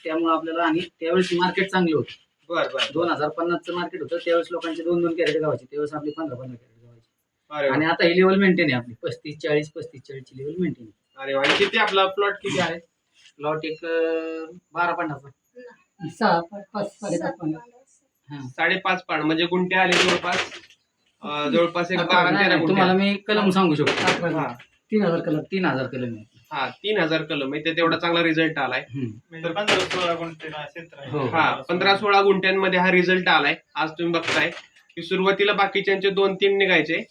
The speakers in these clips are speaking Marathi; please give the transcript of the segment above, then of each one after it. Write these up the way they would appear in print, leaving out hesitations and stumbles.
त्यामुळे आपल्याला, आणि त्यावेळेस मार्केट चांगलं होतं. बरं बरं 2050चं मार्केट होतं त्यावेळेस, लोकांचे 2-2 कॅरेट गावाचे, त्यावेळेस आपली 15-15 कॅरेट गावाची. अरे वा. आणि आता ही लेवल मेंटेन आहे आपली 35-40 ची लेवल मेंटेन आहे. अरे वा. आणि किती आपला प्लॉट किती आहे? प्लॉट एक 12-15 5.5 पाण म्हणजे गुंठे आले जवळपास जवळपास एक 12-13 गुंठे. तुम्हाला मी कलम सांगू शकतो. हा 3000 कलम 3000 कलम आहे. हा 3000 कलम आहे. ते तेवढा चांगला रिझल्ट आलाय. म्हणजे 15-16 गुंठे क्षेत्र आहे. हो. हा 15-16 गुंठ्यांमध्ये हा रिझल्ट आलाय. आज तुम्ही बघताय की सुरुवातीला बाकीच्यांचे 2-3 निघायचे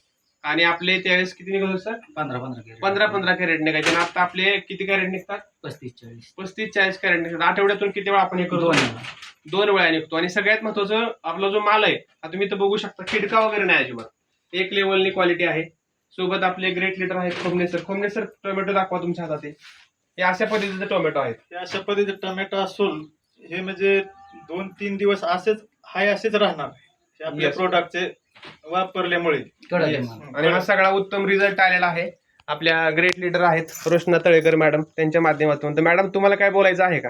आणि आपले त्यावेळेस किती निघत होते सर? 15-15 कॅरेट निघायचे. आणि आता आपले किती कॅरेट निघतात? 35-40 कॅरेट निघतात. आठवड्यातून किती वेळा आपण हे करतो? 2 वेळा निघतो. आणि सगळ्यात महत्वाचं आपला जो माल आहे, आता तुम्ही तर बघू शकता, खिडका वगैरे नाही अजिबात, एक लेवलनी क्वालिटी आहे. सोबत आपले ग्रेट लीडर आहेत खोमने सर टोमॅटो दाखवा तुमच्या हातात. हे अशा पद्धतीचे टोमॅटो आहेत. हे अशा पद्धतीचे टोमॅटो असून हे म्हणजे 2-3 दिवस असेच राहणार हे आपल्या प्रोडक्टचे वापरल्यामुळे. आणि हा सगळा उत्तम रिझल्ट आलेला आहे. आपल्या ग्रेट लीडर आहेत रोशना तळेकर मॅडम, त्यांच्या माध्यमातून. तर मॅडम तुम्हाला काय बोलायचं आहे का?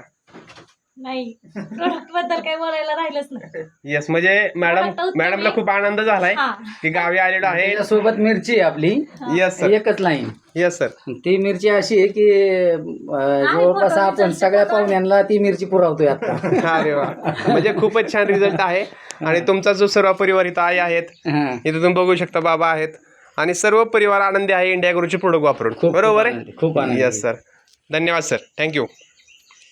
नाही, प्रोडक्ट बद्दल काही बोलायला राहिलंच नाही. येस, म्हणजे मॅडमला खूप आनंद झालाय की गावी आलेलो आहे. सोबत मिरची आहे आपली. Yes sir. एकच लाईन. Yes sir. ती मिरची अशी आहे की जवळपास आपण सगळ्या पाहुण्यांना ती मिरची पुरवतोय आता. अरे वा, म्हणजे खूपच छान रिझल्ट आहे. आणि तुमचा जो सर्व परिवार इथं आई आहेत, इथं तुम्ही बघू शकता बाबा आहेत, आणि सर्व परिवार आनंदी आहे इंडिया गुरुचे प्रोडक्ट वापरून. बरोबर आहे? खूप आनंदी. Yes sir. धन्यवाद सर. थँक्यू.